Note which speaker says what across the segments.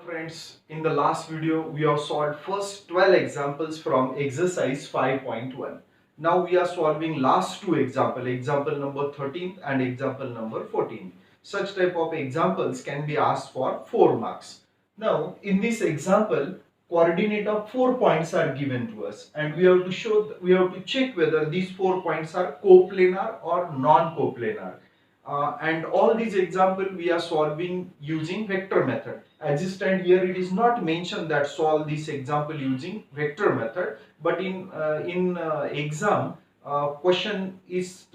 Speaker 1: friends, in the last video we have solved first 12 examples from exercise 5.1. Now we are solving last two examples, example number 13 and example number 14. Such type of examples can be asked for 4 marks. Now in this example, coordinate of 4 points are given to us and we have to check whether these 4 points are coplanar or non-coplanar. And all these example we are solving using vector method. As you stand here, it is not mentioned that solve this example using vector method, but in exam question is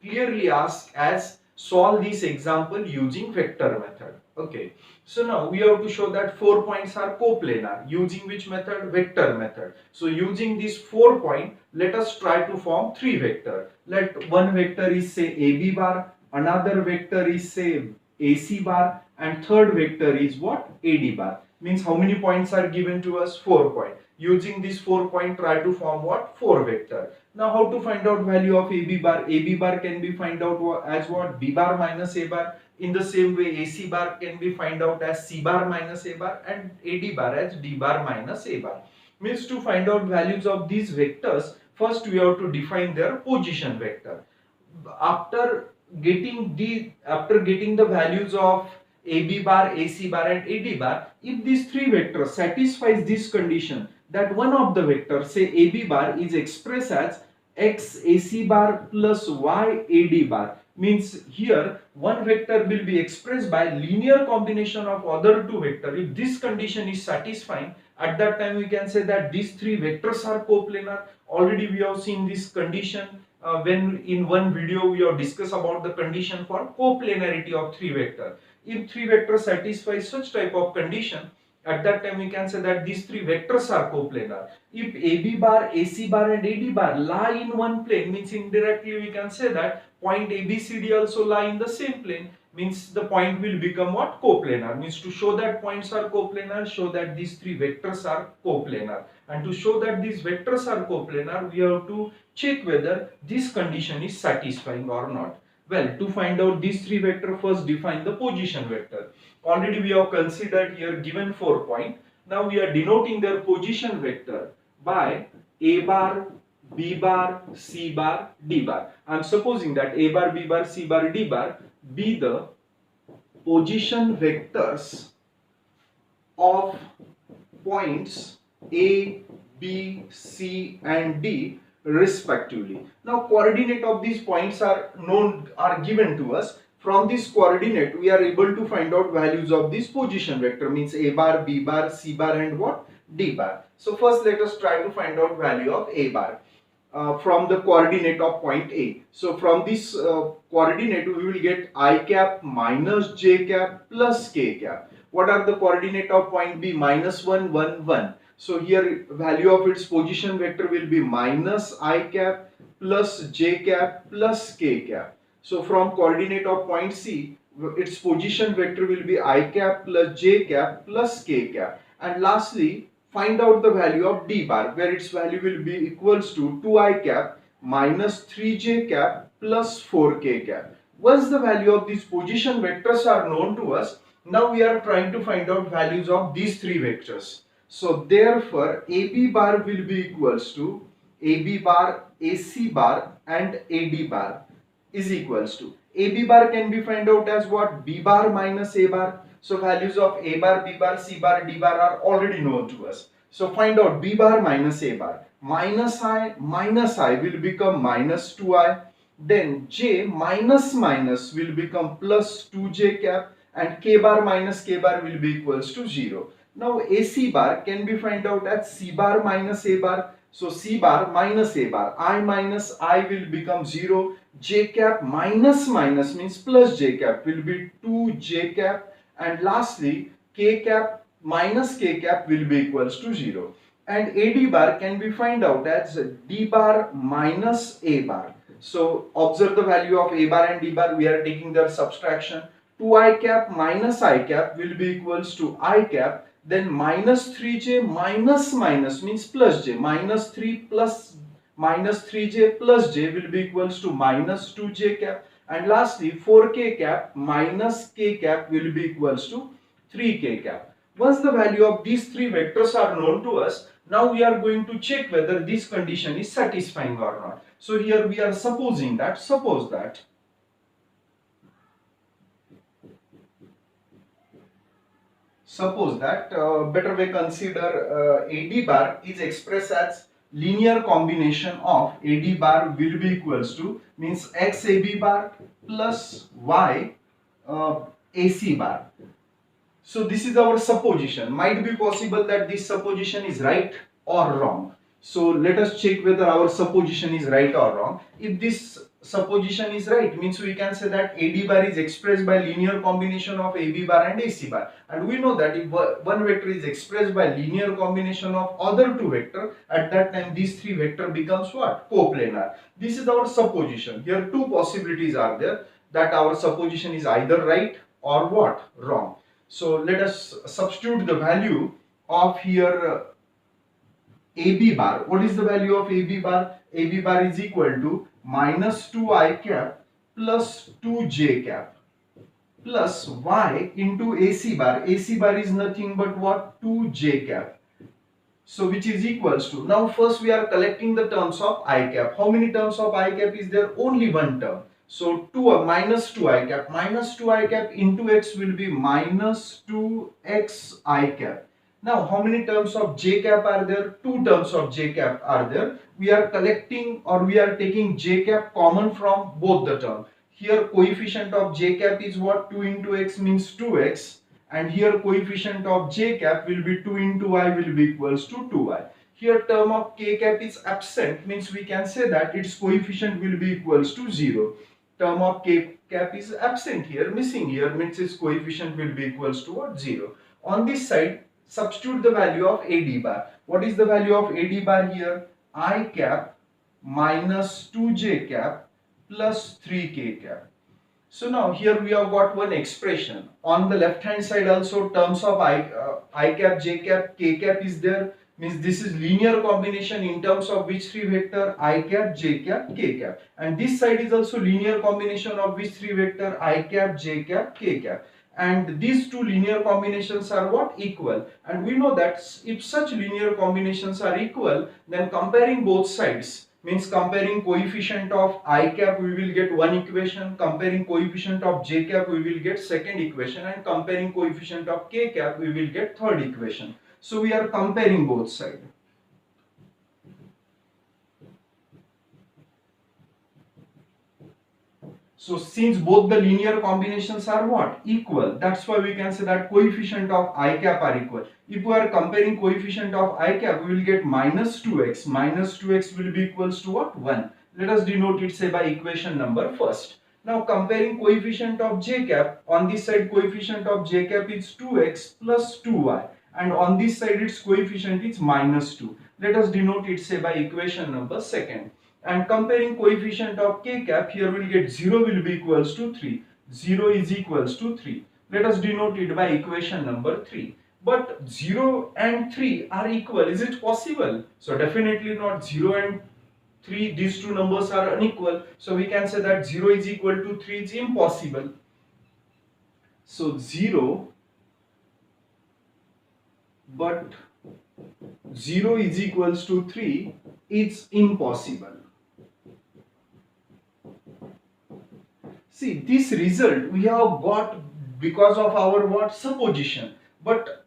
Speaker 1: clearly asked as solve this example using vector method. Okay, so now we have to show that 4 points are coplanar. Using which method? Vector method. So using this 4 point, let us try to form 3 vector. Let one vector is say AB bar, another vector is say AC bar, and third vector is what? AD bar. Means how many points are given to us? 4 points. Using this 4 point, try to form what? 4 vector. Now how to find out value of AB bar? AB bar can be find out as what? B bar minus A bar. In the same way, AC bar can be find out as C bar minus A bar, and AD bar as D bar minus A bar. Means to find out values of these vectors, first we have to define their position vector. After getting the values of AB bar, AC bar and AD bar, if these three vectors satisfies this condition that one of the vectors, say AB bar, is expressed as x AC bar plus y AD bar, means here one vector will be expressed by linear combination of other two vectors. If this condition is satisfying, at that time we can say that these three vectors are coplanar. Already we have seen this condition when in one video we have discussed about the condition for coplanarity of three vector. If three vectors satisfy such type of condition, at that time we can say that these three vectors are coplanar. If AB bar, AC bar and AD bar lie in one plane, means indirectly we can say that point ABCD also lie in the same plane, means the point will become what? Coplanar. Means to show that points are coplanar, show that these three vectors are coplanar. And to show that these vectors are coplanar, we have to check whether this condition is satisfying or not. Well, to find out these three vectors, first define the position vector. Already we have considered here given 4 points. Now we are denoting their position vector by A bar, B bar, C bar, D bar. I am supposing that A bar, B bar, C bar, D bar be the position vectors of points A, B, C and D respectively. Now coordinate of these points are given to us. From this coordinate we are able to find out values of this position vector, means A bar, B bar, C bar and what? D bar. So first let us try to find out value of A bar from the coordinate of point A. So from this coordinate we will get I cap minus J cap plus K cap. What are the coordinate of point B? Minus 1, 1, 1. So here value of its position vector will be minus I cap plus J cap plus K cap. So from coordinate of point C, its position vector will be I cap plus J cap plus K cap. And lastly, find out the value of D bar, where its value will be equals to 2I cap minus 3J cap plus 4K cap. Once the value of these position vectors are known to us, now we are trying to find out values of these three vectors. So therefore AB bar will be equals to AB bar, AC bar and AD bar is equals to AB bar can be found out as what? B bar minus A bar. So values of A bar, B bar, C bar, D bar are already known to us. So find out B bar minus A bar. Minus I will become minus 2I. Then J minus will become plus 2J cap, and K bar minus K bar will be equals to 0. Now AC bar can be found out as C bar minus A bar. So C bar minus A bar, I minus I will become 0. J cap minus means plus J cap will be 2J cap. And lastly K cap minus K cap will be equals to 0. And AD bar can be find out as D bar minus A bar. So observe the value of A bar and D bar, we are taking their subtraction. 2I cap minus I cap will be equals to I cap. Then minus 3J minus means plus J. Minus 3J plus J will be equals to minus 2J cap. And lastly 4K cap minus K cap will be equals to 3K cap. Once the value of these three vectors are known to us, now we are going to check whether this condition is satisfying or not. So here we are supposing that, better way consider AD bar is expressed as linear combination of AD bar will be equals to means X AB bar plus Y AC bar. So this is our supposition. Might be possible that this supposition is right or wrong. So let us check whether our supposition is right or wrong. If this supposition is right, means we can say that AD bar is expressed by linear combination of AB bar and AC bar. And we know that if one vector is expressed by linear combination of other two vector, at that time these three vector becomes what? Coplanar. This is our supposition. Here two possibilities are there, that our supposition is either right or what? Wrong. So let us substitute the value of here AB bar. What is the value of AB bar? AB bar is equal to minus 2I cap plus 2J cap plus Y into AC bar. AC bar is nothing but what? 2J cap. So which is equals to, now first we are collecting the terms of I cap. How many terms of I cap is there? Only one term. So minus 2 I cap. Minus 2 I cap into x will be minus 2x I cap. Now how many terms of j cap are there? Two terms of j cap are there. We are collecting or we are taking j cap common from both the terms. Here coefficient of j cap is what? 2 into x means 2x. And here coefficient of j cap will be 2 into y will be equals to 2y. Here term of k cap is absent, means we can say that its coefficient will be equals to 0. Term of k cap is absent here, missing here, means its coefficient will be equals to what? 0. On this side, substitute the value of AD bar. What is the value of AD bar here? I cap minus 2j cap plus 3k cap. So now here we have got one expression. On the left hand side also terms of I cap, j cap, k cap is there. Means this is linear combination in terms of which three vector? I cap, j cap, k cap. And this side is also linear combination of which three vector? I cap, j cap, k cap. And these two linear combinations are what? Equal. And we know that if such linear combinations are equal, then comparing both sides, means comparing coefficient of I cap we will get one equation, comparing coefficient of j cap we will get second equation, and comparing coefficient of k cap we will get third equation. So we are comparing both sides. So since both the linear combinations are what? Equal. That's why we can say that coefficient of I cap are equal. If we are comparing coefficient of I cap, we will get minus 2x. Minus 2x will be equals to what? 1. Let us denote it say by equation number first. Now comparing coefficient of j cap, on this side coefficient of j cap is 2x plus 2y. And on this side its coefficient is minus 2. Let us denote it say by equation number second. And comparing coefficient of k cap, here we will get 0 will be equals to 3. 0 is equals to 3. Let us denote it by equation number 3. But 0 and 3 are equal. Is it possible? So definitely not. 0 and 3, these two numbers are unequal. So we can say that 0 is equal to 3 is impossible. So 0, but 0 is equals to 3, it's impossible. See, this result we have got because of our what? Supposition. But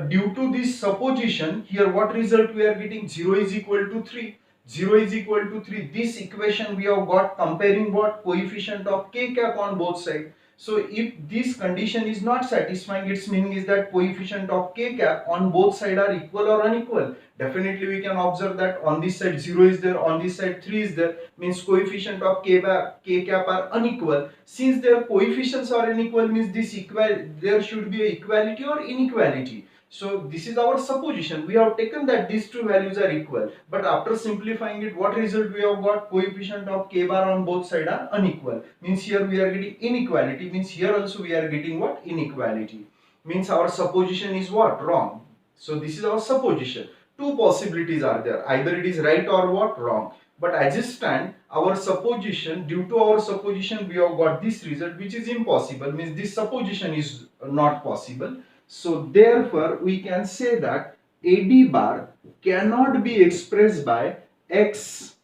Speaker 1: due to this supposition, here what result we are getting? 0 is equal to 3. 0 is equal to 3. This equation we have got comparing what? Coefficient of k cap on both sides. So if this condition is not satisfying, its meaning is that coefficient of k cap on both sides are equal or unequal. Definitely we can observe that on this side 0 is there, on this side 3 is there, means coefficient of k cap are unequal. Since their coefficients are unequal, means there should be a equality or inequality. So this is our supposition. We have taken that these two values are equal, but after simplifying it, what result we have got? Coefficient of k bar on both sides are unequal. Means here we are getting inequality. Means here also we are getting what? Inequality. Means our supposition is what? Wrong. So this is our supposition. Two possibilities are there. Either it is right or what? Wrong. But as it stands, our supposition, due to our supposition, we have got this result, which is impossible. Means this supposition is not possible. So therefore we can say that AD bar cannot be expressed by X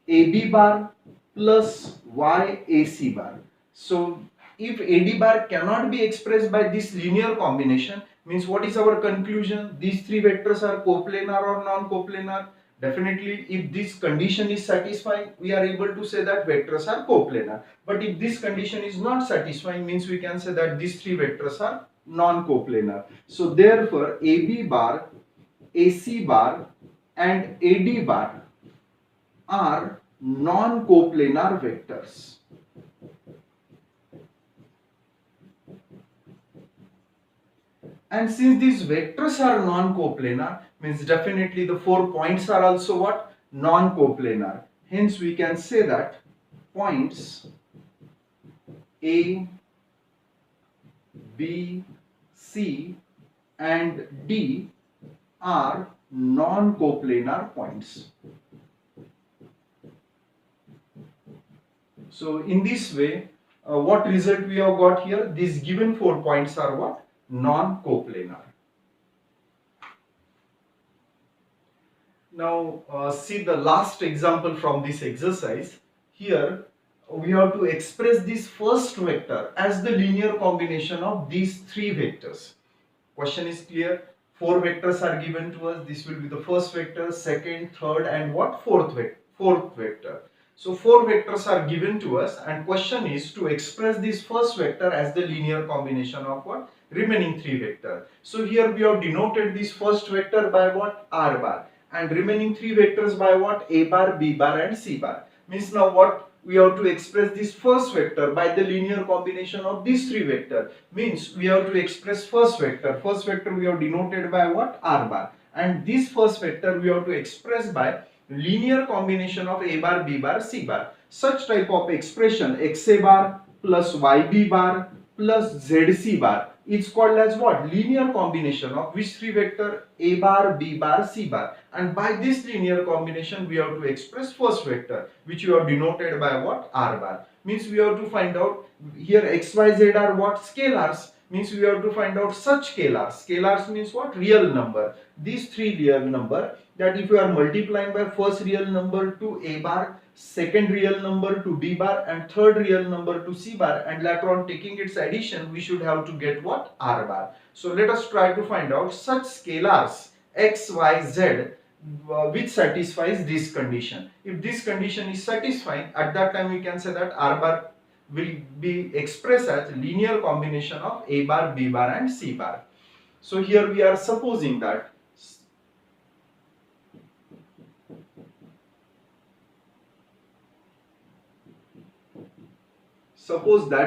Speaker 1: AB bar plus Y AC bar. So if AD bar cannot be expressed by this linear combination, means what is our conclusion? These three vectors are coplanar or non-coplanar? Definitely, if this condition is satisfying, we are able to say that vectors are coplanar. But if this condition is not satisfying, means we can say that these three vectors are non-coplanar. So therefore, AB bar, AC bar and AD bar are non-coplanar vectors. And since these vectors are non-coplanar, means definitely the 4 points are also what? Non-coplanar. Hence we can say that points A, B, C and D are non-coplanar points. So in this way, what result we have got here? These given 4 points are what? Non-coplanar. Now see the last example from this exercise. Here we have to express this first vector as the linear combination of these three vectors. Question is clear. 4 vectors are given to us. This will be the first vector, second, third and what? Fourth vector. So 4 vectors are given to us and question is to express this first vector as the linear combination of what? Remaining 3 vectors. So here we have denoted this first vector by what? R bar and remaining 3 vectors by what? A bar, B bar and C bar. Means now what? We have to express this first vector by the linear combination of these 3 vectors. Means we have to express first vector. First vector we have denoted by what? R bar. And this first vector we have to express by linear combination of A bar, B bar, C bar. Such type of expression XA bar plus YB bar plus ZC bar is called as what? Linear combination of which 3 vector? A bar, B bar, C bar. And by this linear combination we have to express first vector which you have denoted by what? R bar. Means we have to find out here X, Y, Z are what? Scalars. Means we have to find out such scalars. Scalars means what? Real number. These 3 real number, that if you are multiplying by first real number to A bar, second real number to B bar and third real number to C bar and later on taking its addition, we should have to get what? R bar. So let us try to find out such scalars X, Y, Z which satisfies this condition. If this condition is satisfying, at that time we can say that R bar will be expressed as linear combination of A bar, B bar and C bar. So here we are supposing that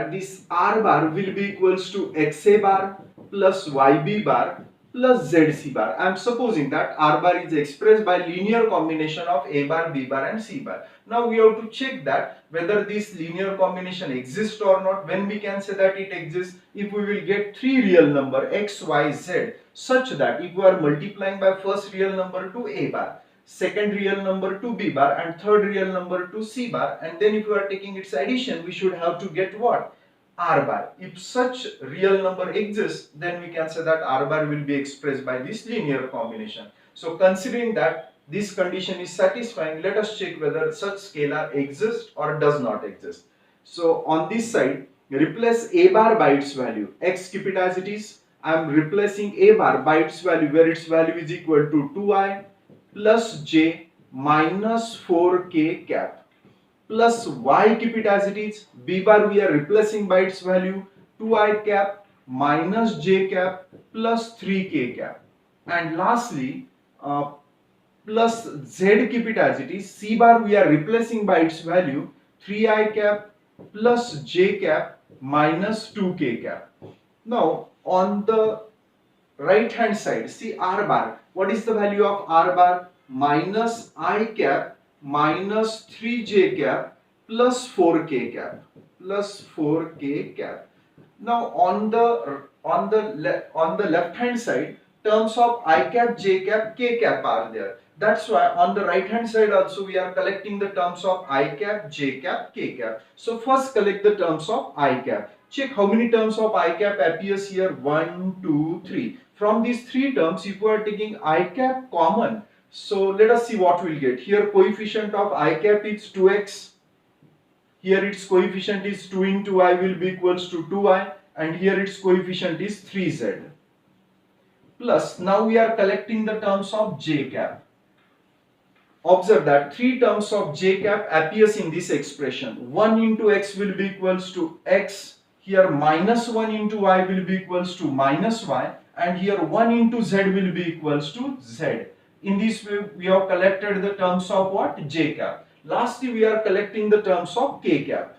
Speaker 1: this R bar will be equals to XA bar plus YB bar plus ZC bar. I am supposing that R bar is expressed by linear combination of A bar, B bar and C bar. Now we have to check that whether this linear combination exists or not. When we can say that it exists? If we will get 3 real number X, Y, Z such that if we are multiplying by first real number to A bar, second real number to B bar and third real number to C bar, and then if we are taking its addition we should have to get what? R bar. If such real number exists, then we can say that R bar will be expressed by this linear combination. So considering that this condition is satisfying, let us check whether such scalar exists or does not exist. So on this side, replace A bar by its value. X, keep it as it is. I am replacing A bar by its value, where its value is equal to 2i plus j minus 4k cap plus y, keep it as it is. B bar we are replacing by its value 2i cap minus j cap plus 3k cap. And lastly plus z, keep it as it is. C bar we are replacing by its value 3i cap plus j cap minus 2k cap. Now on the right hand side, see R bar. What is the value of R bar? Minus I cap minus 3j cap plus 4k cap plus 4k cap. Now on the left hand side, terms of I cap, j cap, k cap are there. That's why on the right hand side also we are collecting the terms of I cap, j cap, k cap. So first collect the terms of I cap. Check how many terms of I cap appears here. 1, 2, 3. From these three terms, if you are taking I cap common, so let us see what we'll get. Here coefficient of I cap is 2x. Here its coefficient is 2 into I will be equals to 2i, and here its coefficient is 3z. Plus, now we are collecting the terms of j cap. Observe that three terms of j cap appears in this expression. 1 into x will be equals to x. Here minus 1 into y will be equals to minus y. And here 1 into z will be equals to z. In this way, we have collected the terms of what? J cap. Lastly, we are collecting the terms of k cap.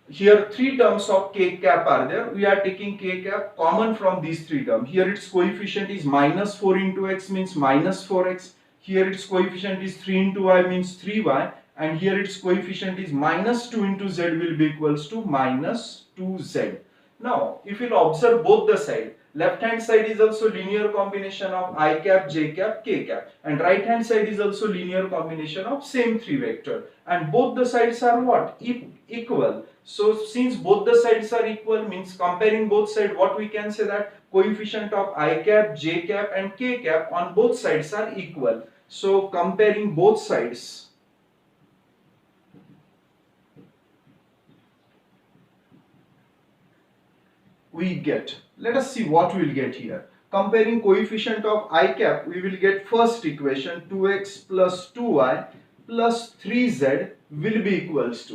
Speaker 1: Here three terms of k cap are there. We are taking k cap common from these three terms. Here its coefficient is minus 4 into x means minus 4x. Here its coefficient is 3 into y means 3y. And here its coefficient is minus 2 into z will be equals to minus 2z. Now, if you will observe both the side, left hand side is also linear combination of I cap, j cap, k cap, and right hand side is also linear combination of same three vector, and both the sides are what? Equal. So since both the sides are equal, means comparing both sides, what we can say that coefficient of I cap, j cap and k cap on both sides are equal. So comparing both sides, we get, let us see what we will get here. Comparing coefficient of I cap, we will get first equation 2x plus 2y plus 3z will be equals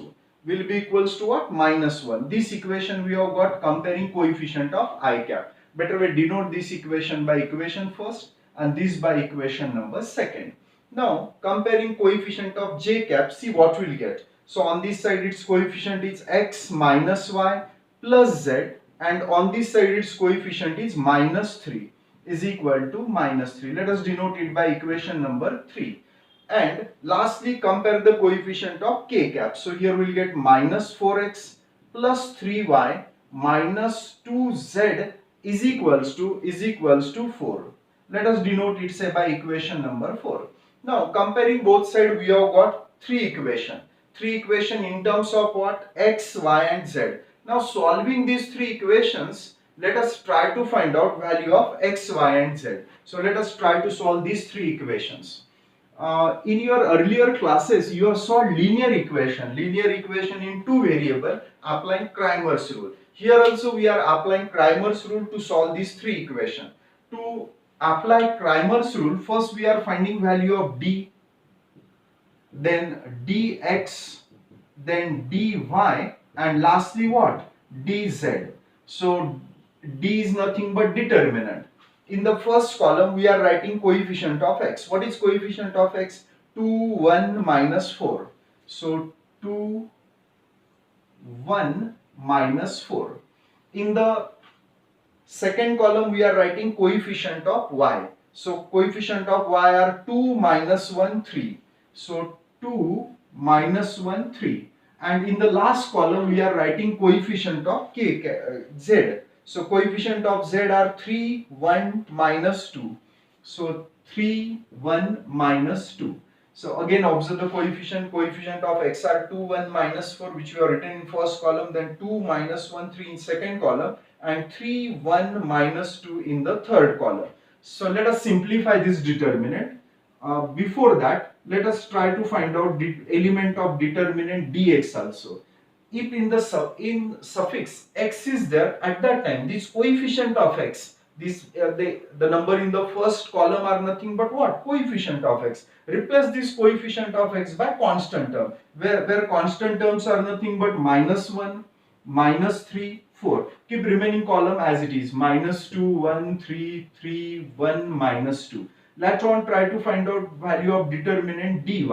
Speaker 1: to what? Minus 1. This equation we have got comparing coefficient of I cap. Better we denote this equation by equation first and this by equation number second. Now comparing coefficient of j cap, see what we will get. So on this side its coefficient is x minus y plus z, and on this side its coefficient is minus 3 is equal to minus 3. Let us denote it by equation number 3. And lastly, compare the coefficient of k cap. So here we will get minus 4x plus 3y minus 2z is equals to 4. Let us denote it say by equation number 4. Now comparing both sides, we have got three equation in terms of what? X, y and z. Now solving these three equations, let us try to find out value of x, y and z. So let us try to solve these three equations. In your earlier classes, you have solved linear equation in two variable applying Cramer's rule. Here also we are applying Cramer's rule to solve these three equations. To apply Cramer's rule, first we are finding value of d, then dx, then dy, and lastly what? Dz. So d is nothing but determinant. In the first column we are writing coefficient of x. What is coefficient of x? 2, 1, minus 4. So 2, 1, minus 4. In the second column we are writing coefficient of y. So coefficient of y are 2, minus 1, 3. So 2, minus 1, 3. And in the last column we are writing coefficient of z. So coefficient of z are 3, 1, minus 2. So 3, 1, minus 2. So again observe the coefficient of x are 2, 1, minus 4, which we have written in first column, then 2, minus 1, 3 in second column, and 3, 1, minus 2 in the third column. So let us simplify this determinant. Before that, let us try to find out the element of determinant dx also. If in the suffix x is there, at that time this coefficient of x, the number in the first column are nothing but what? Coefficient of x. Replace this coefficient of x by constant term, where constant terms are nothing but minus 1, minus 3, 4. Keep remaining column as it is, minus 2, 1, 3, 3, 1, minus 2. Later on try to find out value of determinant dy.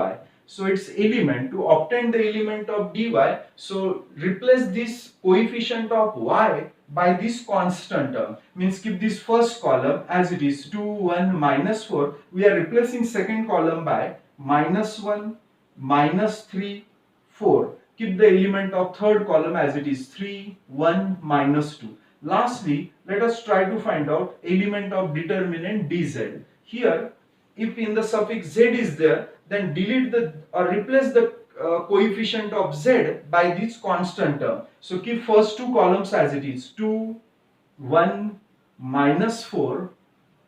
Speaker 1: So its element, to obtain the element of dy, so replace this coefficient of y by this constant term. Means keep this first column as it is, 2, 1, minus 4. We are replacing second column by minus 1, minus 3, 4. Keep the element of third column as it is, 3, 1, minus 2. Lastly, let us try to find out element of determinant dz. Here, if in the suffix z is there, then delete the or replace the coefficient of z by this constant term. So keep first two columns as it is, 2, 1, minus 4,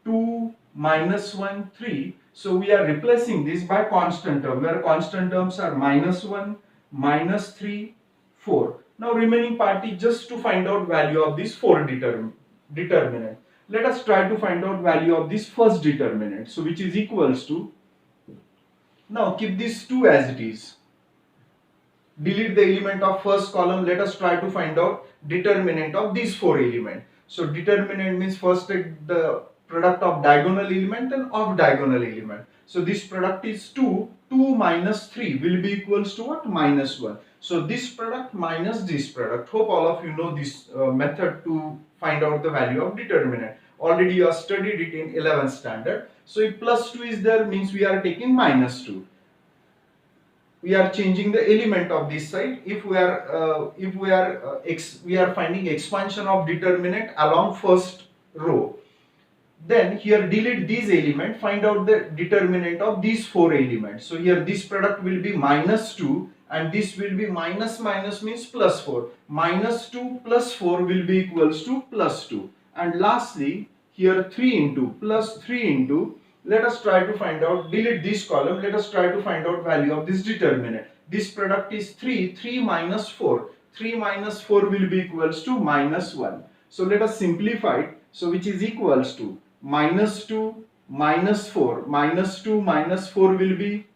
Speaker 1: 2, minus 1, 3. So we are replacing this by constant term, where constant terms are minus 1, minus 3, 4. Now remaining part is just to find out value of this 4 determinant. Let us try to find out value of this first determinant. So which is equals to, now keep this 2 as it is. Delete the element of first column. Let us try to find out determinant of these 4 elements. So determinant means first take the product of diagonal element and off diagonal element. So this product is 2. 2 minus 3 will be equals to what? Minus 1. So this product minus this product. Hope all of you know this method to find out the value of determinant. Already you have studied it in 11th standard. So if plus 2 is there, means we are taking minus 2. We are changing the element of this side. If we are finding expansion of determinant along first row, then here delete these element, find out the determinant of these 4 elements. So here this product will be minus 2 and this will be minus means plus 4. Minus 2 plus 4 will be equals to plus 2. And lastly here 3 into plus 3 into, let us try to find out, delete this column, let us try to find out value of this determinant. This product is 3, 3 minus 4. 3 minus 4 will be equals to minus 1. So let us simplify it. So which is equals to minus 2 minus 4. Minus 2 minus 4 will be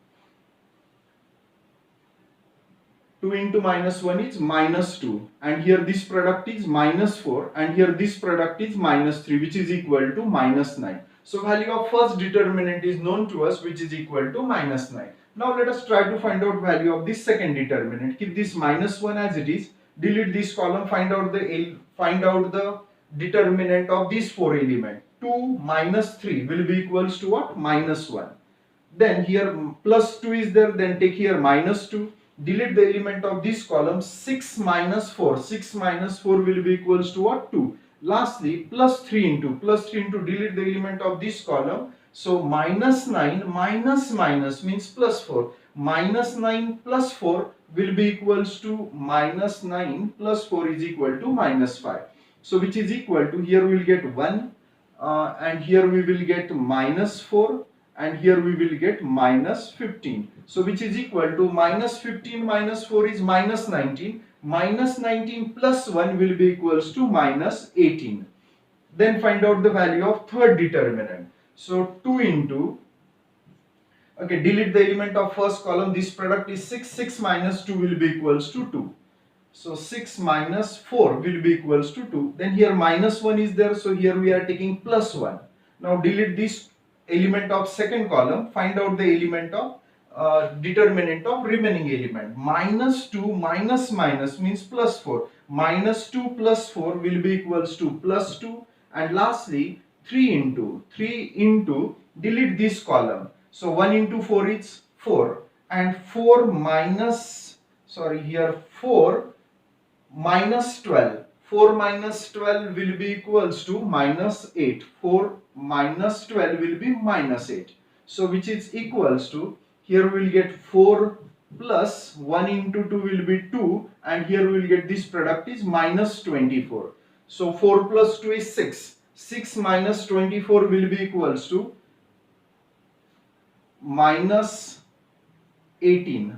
Speaker 1: 2 into minus 1 is minus 2, and here this product is minus 4, and here this product is minus 3, which is equal to minus 9. So value of first determinant is known to us, which is equal to minus 9. Now let us try to find out value of this second determinant. Keep this minus 1 as it is. Delete this column. Find out the determinant of these 4 elements. 2 minus 3 will be equals to what? Minus 1. Then here plus 2 is there. Then take here minus 2. Delete the element of this column. 6 minus 4. 6 minus 4 will be equals to what? 2. Lastly, plus 3 into delete the element of this column. So minus 9 minus means plus 4. Minus 9 plus 4 will be equals to minus 9 plus 4 is equal to minus 5. So which is equal to, here we will get 1 and here we will get minus 4 and here we will get minus 15. So which is equal to minus 15 minus 4 is minus 19. Minus 19 plus 1 will be equals to minus 18. Then find out the value of third determinant. So 2 into, okay, delete the element of first column. This product is 6. 6 minus 2 will be equals to 2. So 6 minus 4 will be equals to 2. Then here minus 1 is there. So here we are taking plus 1. Now delete this element of second column. Find out the element of determinant of remaining element. Minus 2 minus means plus 4. Minus 2 plus 4 will be equals to plus 2. And lastly 3 into delete this column. So 1 into 4 is 4. And 4 minus 12. 4 minus 12 will be equals to minus 8. 4 minus 12 will be minus 8. So which is equals to, here we will get 4 plus 1 into 2 will be 2, and here we will get this product is minus 24. So 4 plus 2 is 6. 6 minus 24 will be equals to minus 18.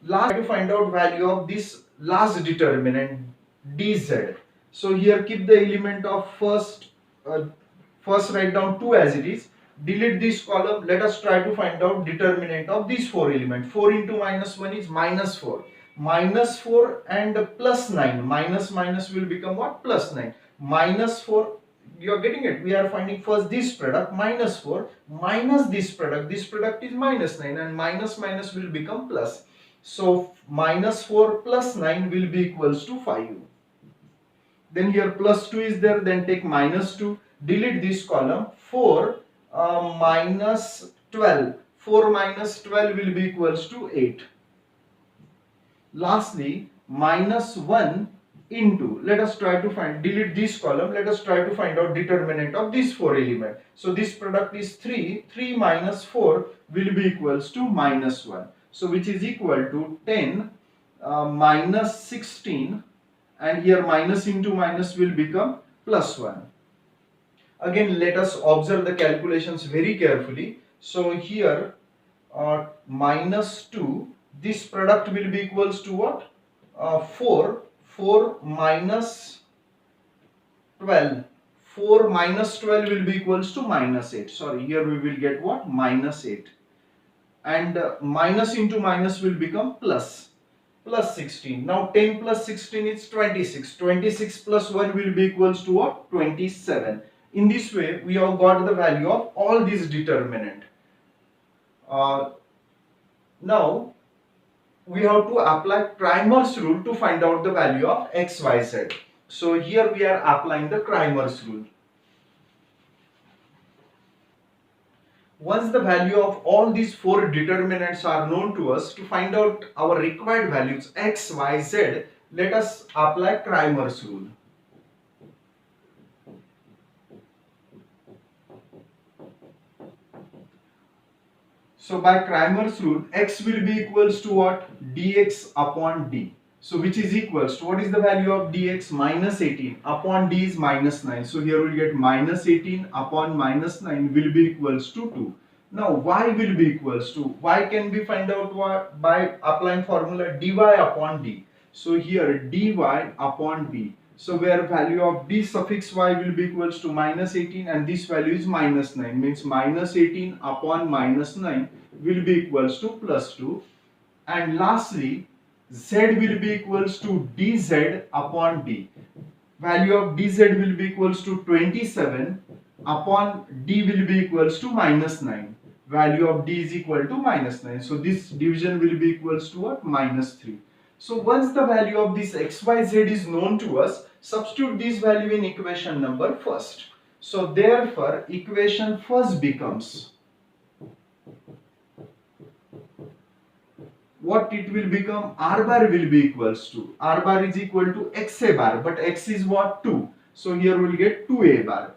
Speaker 1: Last, to find out value of this last determinant dz. So here keep the element of first write down 2 as it is. Delete this column. Let us try to find out determinant of these 4 elements. 4 into minus 1 is minus 4. Minus 4 and plus 9. Minus will become what? Plus 9. Minus 4. You are getting it. We are finding first this product minus 4 minus this product. This product is minus 9 and minus will become plus. So minus 4 plus 9 will be equals to 5. Then here plus 2 is there. Then take minus 2. Delete this column. 4 minus 12. 4 minus 12 will be equals to 8. Lastly, minus 1 into, let us try to find, delete this column, let us try to find out determinant of these 4 elements. So this product is 3. 3 minus 4 will be equals to minus 1. So which is equal to 10 minus 16, and here minus into minus will become plus 1. Again, let us observe the calculations very carefully. So here minus 2, this product will be equals to what? 4 minus 12. 4 minus 12 will be equals to minus 8. Sorry, here we will get what? Minus 8. And minus into minus will become plus 16. Now 10 plus 16 is 26. 26 plus 1 will be equals to what? 27. In this way, we have got the value of all these determinant. Now, we have to apply Cramer's rule to find out the value of x, y, z. So here we are applying the Cramer's rule. Once the value of all these 4 determinants are known to us, to find out our required values x, y, z, let us apply Cramer's rule. So by Cramer's rule, x will be equals to what? Dx upon d. So which is equals to, what is the value of dx? Minus 18 upon d is minus 9. So here we get minus 18 upon minus 9 will be equals to 2. Now y will be equals to, y can be find out what? By applying formula dy upon d. So here dy upon d. So where value of d suffix y will be equals to minus 18 and this value is minus 9, means minus 18 upon minus 9 will be equals to plus 2. And lastly, z will be equals to dz upon d. Value of dz will be equals to 27 upon d will be equals to minus 9. Value of d is equal to minus 9. So this division will be equals to what? Minus 3. So once the value of this x, y, z is known to us, substitute this value in equation number first. So therefore, equation first becomes, what it will become? R bar will be equals to, R bar is equal to x a bar, but x is what? 2. So here we will get 2a bar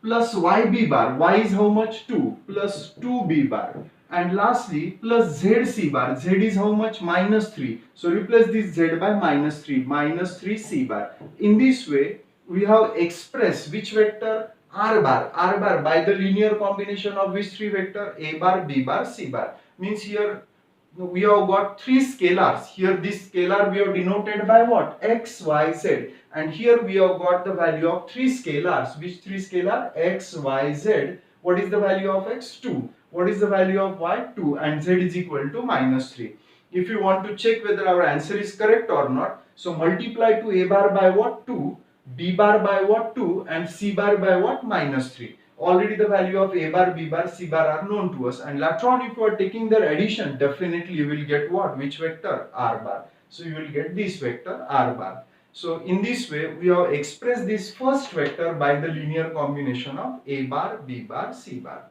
Speaker 1: plus yb bar. Y is how much? 2 plus 2b bar. And lastly, plus zc bar. Z is how much? Minus 3. So replace this z by minus 3. Minus 3c bar. In this way, we have expressed which vector? R bar. R bar by the linear combination of which 3 vector? A bar, b bar, c bar. Means here we have got 3 scalars. Here this scalar we have denoted by what? X, y, z. And here we have got the value of 3 scalars. Which 3 scalar? X, y, z. What is the value of x? 2. What is the value of y? 2. And z is equal to minus 3. If you want to check whether our answer is correct or not, so multiply to a bar by what? 2. B bar by what? 2. And c bar by what? Minus 3. Already the value of a bar, b bar, c bar are known to us, and later on if you are taking their addition, definitely you will get what? Which vector? R bar. So you will get this vector R bar. So in this way we have expressed this first vector by the linear combination of a bar, b bar, c bar.